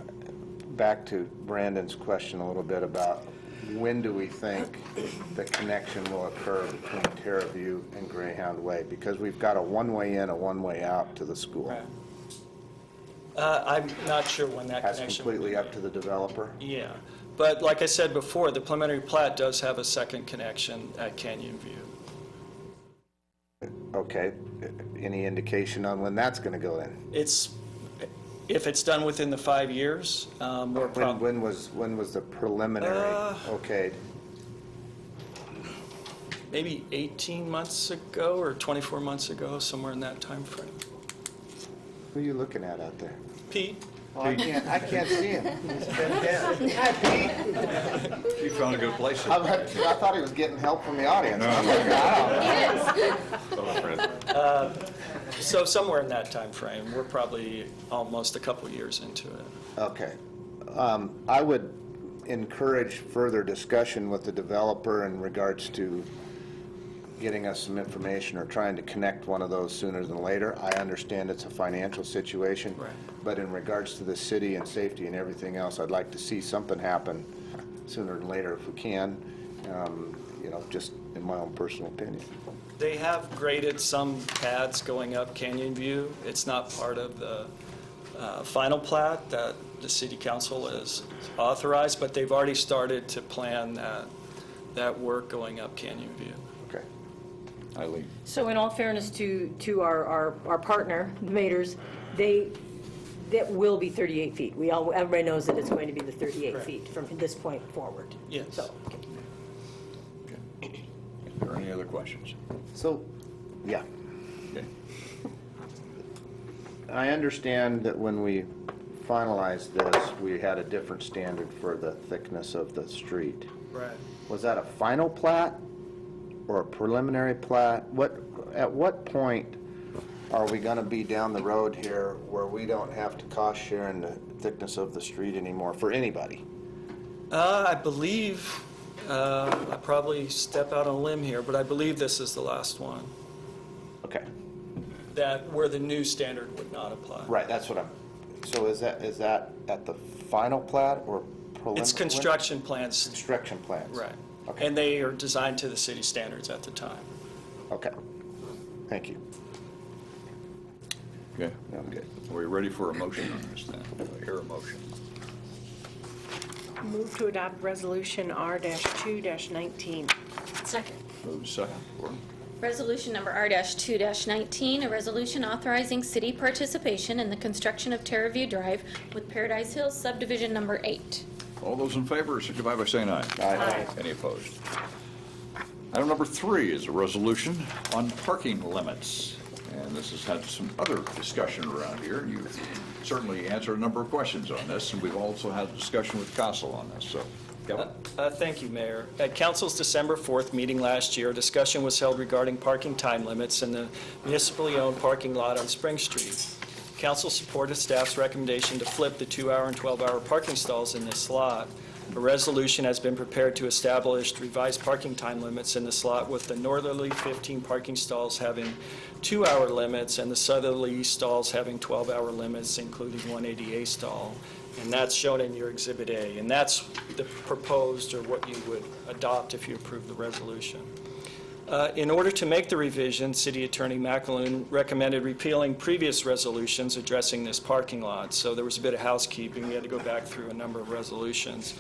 back to Brandon's question a little bit about when do we think the connection will occur between Terraview and Greyhound Way? Because we've got a one-way in, a one-way out to the school. Right. I'm not sure when that That's connection will be completely up made. to the developer? Yeah, but like I said before, the preliminary plat does have a second connection at Canyon View. Okay, any indication on when that's going to go in? If it's done within the 5 years, we're probably, When was the preliminary okayed? maybe 18 months ago or 24 months ago, somewhere in that time frame. Who are you looking at out there? Pete? Oh, I can't see him. He's been down. Hi, Pete. You found a good place. I thought he was getting help from the audience. I'm like, I don't know. So somewhere in that time frame, we're probably almost a couple years into it. Okay. I would encourage further discussion with the developer in regards to getting us some information or trying to connect one of those sooner than later. I understand it's a financial situation. Right. But in regards to the city and safety and everything else, I'd like to see something happen sooner than later if we can, just in my own personal opinion. They have graded some pads going up Canyon View. It's not part of the final plat that the city council has authorized, but they've already started to plan that work going up Canyon View. Okay. Eileen? So in all fairness to our partner, the Maters, that will be 38 feet. Everybody knows that it's going to be the 38 Right. feet from this point forward. Yes. So, okay. Okay. Are there any other questions? So, yeah. Okay. I understand that when we finalized this, we had a different standard for the thickness of the street. Right. Was that a final plat or a preliminary plat? At what point are we going to be down the road here where we don't have to cost share in the thickness of the street anymore for anybody? I believe, I probably step out on a limb here, but I believe this is the last one, Okay, where the new standard would not apply. right, that's what so is that at the final plat or preliminary? It's construction plans, Construction plans? right. Okay. And they are designed to the city standards at the time. Okay, thank you. Okay. I'm good. Are we ready for a motion on this then? Do I hear a motion? Move to adopt Resolution R-2-19. Second. Move second. Gordon? Resolution number R-2-19, a resolution authorizing city participation in the construction of Terraview Drive with Paradise Hills subdivision number 8. All those in favor signify by saying aye. Aye. Any opposed? Item number 3 is a resolution on parking limits. And this has had some other discussion around here. You've certainly answered a number of questions on this, and we've also had a discussion with Castle on this, so. Kevin? Thank you, Mayor. At Council's December 4th meeting last year, a discussion was held regarding parking time limits in the municipally owned parking lot on Spring Street. Council supported staff's recommendation to flip the 2-hour and 12-hour parking stalls in this lot. A resolution has been prepared to establish revised parking time limits in the slot, with the northerly 15 parking stalls having 2-hour limits and the southerly stalls having 12-hour limits, including one ADA stall. And that's shown in your Exhibit A. And that's the proposed, or what you would adopt if you approve the resolution. In order to make the revision, City Attorney McAloon recommended repealing previous resolutions addressing this parking lot. So there was a bit of housekeeping. We had to go back through a number of resolutions.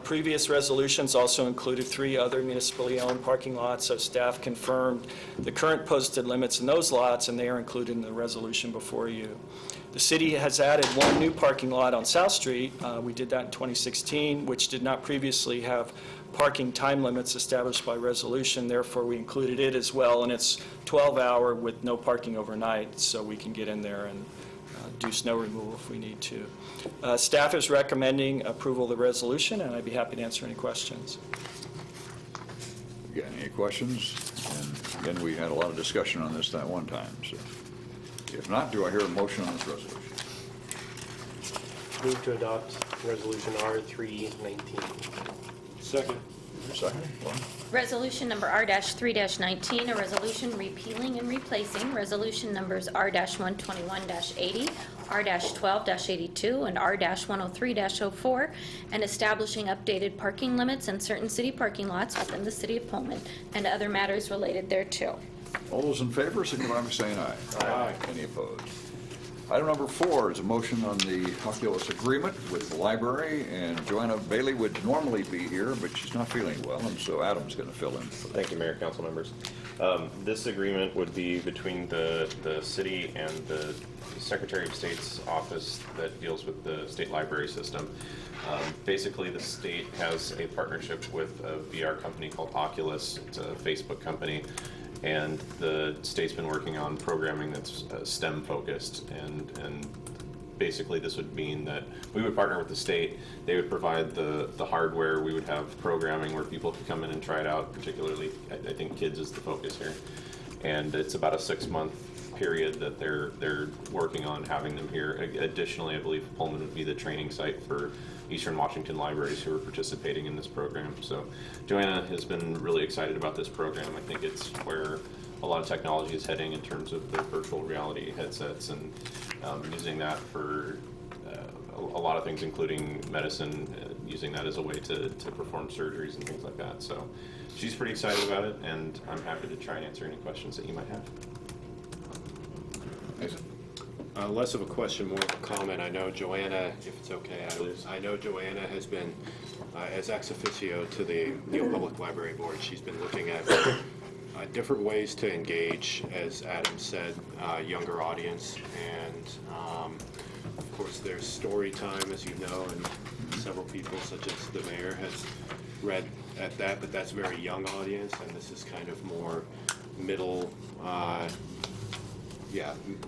Previous resolutions also included 3 other municipally owned parking lots, so staff confirmed the current posted limits in those lots, and they are included in the resolution before you. The city has added 1 new parking lot on South Street. We did that in 2016, which did not previously have parking time limits established by resolution. Therefore, we included it as well, and it's 12-hour with no parking overnight, so we can get in there and do snow removal if we need to. Staff is recommending approval of the resolution, and I'd be happy to answer any questions. You got any questions? And again, we had a lot of discussion on this that one time, so if not, do I hear a motion on this resolution? Move to adopt Resolution R319. Second. Second? Lauren? Resolution number R-3-19, a resolution repealing and replacing resolution numbers R-121-80, R-12-82, and R-103-04, and establishing updated parking limits in certain city parking lots within the city of Pullman, and other matters related thereto. All those in favor, signify by saying aye. Aye. Any opposed? Item number 4 is a motion on the Oculus agreement with the library, and Joanna Bailey would normally be here, but she's not feeling well, and so Adam's going to fill in for that. Thank you, Mayor, council members. This agreement would be between the city and the Secretary of State's office that deals with the state library system. Basically, the state has a partnership with a VR company called Oculus. It's a Facebook company. And the state's been working on programming that's STEM focused, and basically this would mean that we would partner with the state. They would provide the hardware. We would have programming where people could come in and try it out. Particularly, I think kids is the focus here, and it's about a 6-month period that they're working on having them here. Additionally, I believe Pullman would be the training site for Eastern Washington libraries who are participating in this program. So Joanna has been really excited about this program. I think it's where a lot of technology is heading in terms of the virtual reality headsets, and using that for a lot of things, including medicine, using that as a way to perform surgeries and things like that. So she's pretty excited about it, and I'm happy to try and answer any questions that you might have. Nathan? Less of a question, more of a comment. I know Joanna, if it's okay, Please. I know Joanna has been, as ex officio to the Neal Public Library Board, she's been looking at different ways to engage, as Adam said, younger audience. And of course, there's story time, as you know, and several people, such as the mayor, has read at that, but that's very young audience, and this is kind of more middle,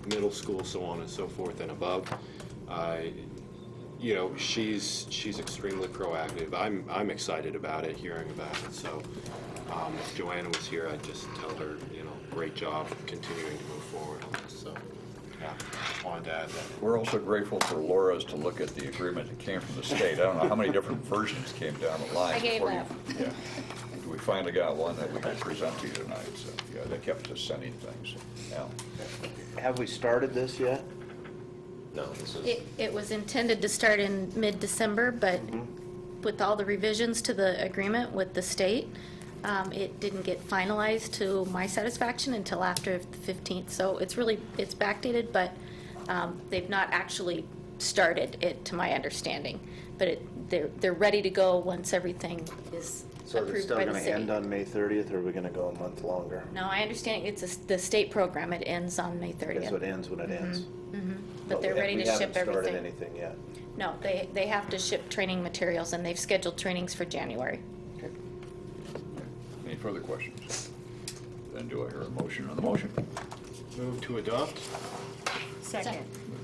middle school, so on and so forth and above. You know, she's extremely proactive. I'm excited about it, hearing about it. So if Joanna was here, I'd just tell her, you know, great job continuing to move forward on this. So yeah, just wanted to add that. We're also grateful for Laura's to look at the agreement that came from the state. I don't know how many different versions came down the line. I gave before up. Yeah. We finally got one that we can present to you tonight, so yeah, they kept us sending things. Yeah. Have we started this yet? No, this is. It was intended to start in mid-December, but with all the revisions to the agreement with the state, it didn't get finalized to my satisfaction until after the 15th. So it's backdated, but they've not actually started it, to my understanding. But they're ready to go once everything is So is it approved still by the going to city. end on May 30th, or are we going to go a month longer? No, I understand it's the state program. It ends on May 30th. Okay, so it ends when it ends. But they're ready to ship We haven't everything. started anything yet. No, they have to ship training materials, and they've scheduled trainings for January. Any further questions? Then do I hear a motion on the motion? Move to adopt. Second.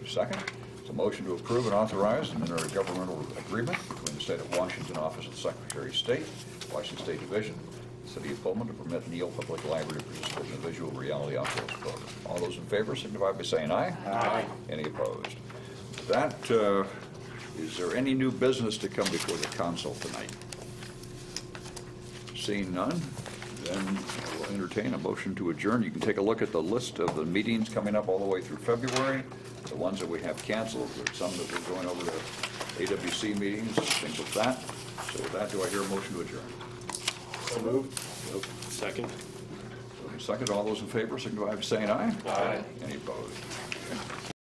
Second, it's a motion to approve and authorize an intergovernmental agreement between the State of Washington Office of the Secretary of State, Washington State Division, City of Pullman, to permit Neal Public Library to participate in the visual reality Oculus program. All those in favor signify by saying aye. Aye. Any opposed? With that, is there any new business to come before the council tonight? Seeing none, then we'll entertain a motion to adjourn. You can take a look at the list of the meetings coming up all the way through February, the ones that we have canceled, there's some that we're going over to AWC meetings, things like that. So with that, do I hear a motion to adjourn? So moved. Second. Second, all those in favor, signify by saying aye. Aye. Any opposed?